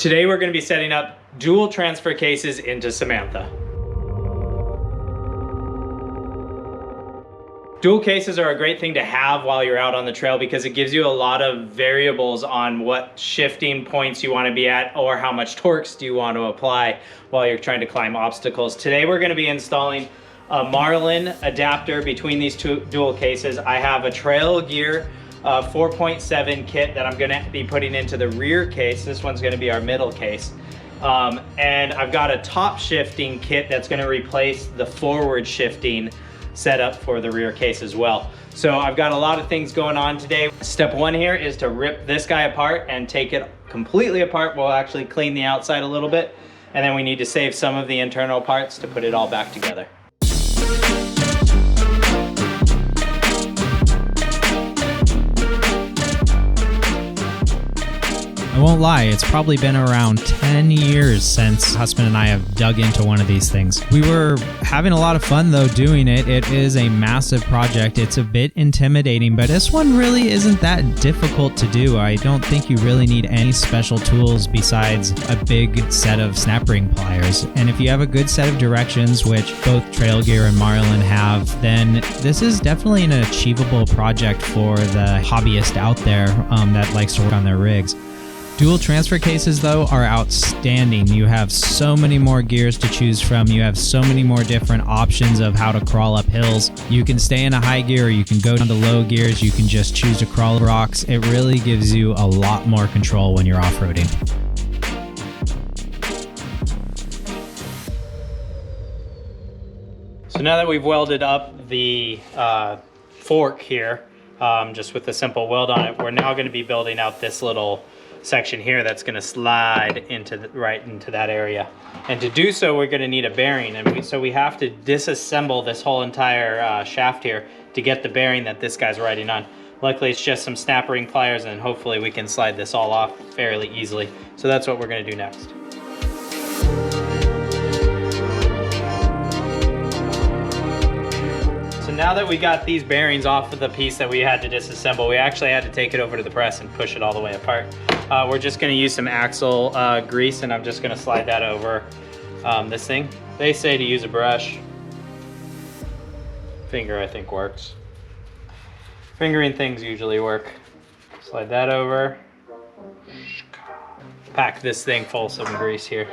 Today we're going to be setting up dual transfer cases into Samantha. Dual cases are a great thing to have while you're out on the trail because it gives you a lot of variables on what shifting points you want to be at or how much torques do you want to apply while you're trying to climb obstacles. Today we're going to be installing a Marlin adapter between these two dual cases. I have a Trail Gear 4.7 kit that I'm going to be putting into the rear case. This one's going to be our middle case. And I've got a top shifting kit that's going to replace the forward shifting setup for the rear case as well. So I've got a lot of things going on today. Step one here is to rip this guy apart and take it completely apart. We'll actually clean the outside a little bit, and then we need to save some of the internal parts to put it all back together. I won't lie, it's probably been around 10 years since husband and I have dug into one of these things. We were having a lot of fun though doing it. It is a massive project. It's a bit intimidating, but this one really isn't that difficult to do. I don't think you really need any special tools besides a big set of snap ring pliers. And if you have a good set of directions, which both Trail Gear and Marlin have, then this is definitely an achievable project for the hobbyist out there that likes to work on their rigs. Dual transfer cases, though, are outstanding. You have so many more gears to choose from. You have so many more different options of how to crawl up hills. You can stay in a high gear, or you can go down to low gears. You can just choose to crawl rocks. It really gives you a lot more control when you're off-roading. So now that we've welded up the fork here, just with a simple weld on it, we're now going to be building out this little section here that's going to slide into right into that area. And to do so, we're going to need a bearing, and so we have to disassemble this whole entire shaft here to get the bearing that this guy's riding on. Luckily, it's just some snap ring pliers, and hopefully we can slide this all off fairly easily. So that's what we're going to do next. Now that we got these bearings off of the piece that we had to disassemble, we actually had to take it over to the press and push it all the way apart. We're just going to use some axle grease, and I'm just going to slide that over this thing. They say to use a brush. Finger, I think, works. Fingering things usually work. Slide that over. Pack this thing full of some grease here.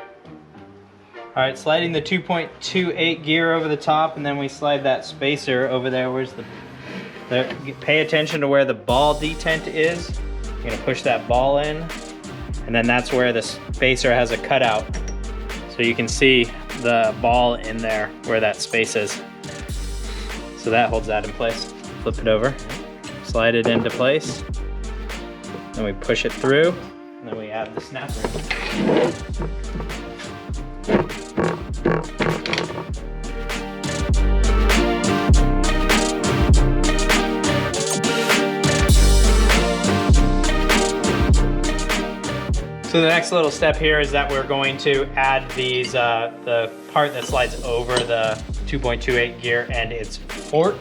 All right, sliding the 2.28 gear over the top, and then we slide that spacer over there. Where's pay attention to where the ball detent is. You're gonna push that ball in, and then that's where the spacer has a cutout. So you can see the ball in there where that space is. So that holds that in place. Flip it over, slide it into place. Then we push it through, and then we add the snap ring. So the next little step here is that we're going to add these, the part that slides over the 2.28 gear and its fork.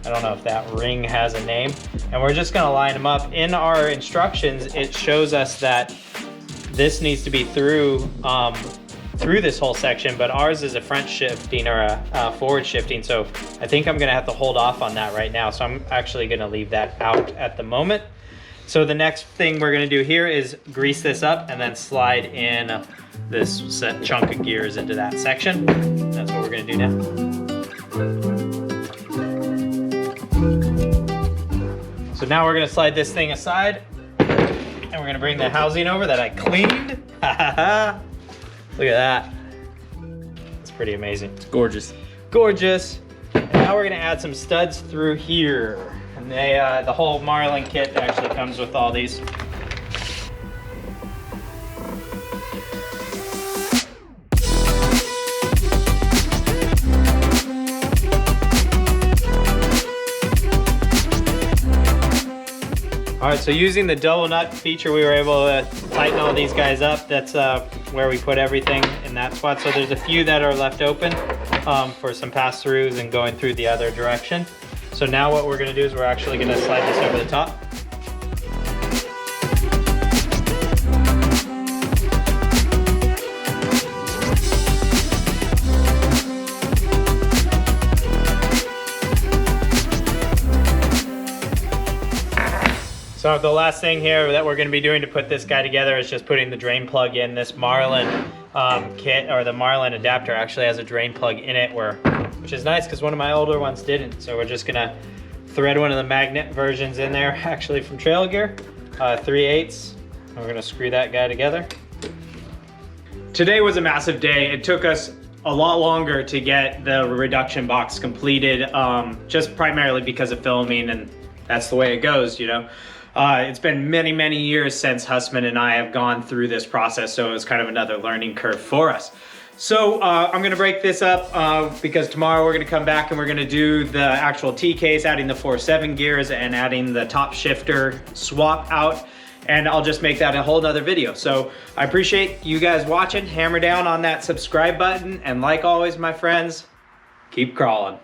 I don't know if that ring has a name. And we're just gonna line them up. In our instructions, it shows us that this needs to be through this whole section, but ours is a front shifting or a forward shifting. So I think I'm gonna have to hold off on that right now. So I'm actually gonna leave that out at the moment. So the next thing we're gonna do here is grease this up and then slide in this set chunk of gears into that section. That's what we're gonna do now. So now we're gonna slide this thing aside, and we're gonna bring the housing over that I cleaned. Look at that. It's pretty amazing. It's gorgeous. Gorgeous. And now we're gonna add some studs through here. And the whole Marlin kit actually comes with all these. All right, so using the double nut feature, we were able to tighten all these guys up. That's where we put everything in that spot. So there's a few that are left open for some pass-throughs and going through the other direction. So now what we're gonna do is we're actually gonna slide this over the top. So the last thing here that we're going to be doing to put this guy together is just putting the drain plug in. This Marlin kit, or the Marlin adapter, actually has a drain plug in it, which is nice because one of my older ones didn't. So we're just going to thread one of the magnet versions in there, actually from Trail Gear, 3/8. We're going to screw that guy together. Today was a massive day. It took us a lot longer to get the reduction box completed, just primarily because of filming, and that's the way it goes, you know. It's been many, many years since Husman and I have gone through this process, so it was kind of another learning curve for us. So I'm gonna break this up because tomorrow we're gonna come back and we're gonna do the actual T-case, adding the 4/7 gears and adding the top shifter swap out, and I'll just make that a whole nother video. So I appreciate you guys watching. Hammer down on that subscribe button, and like always, my friends, keep crawling.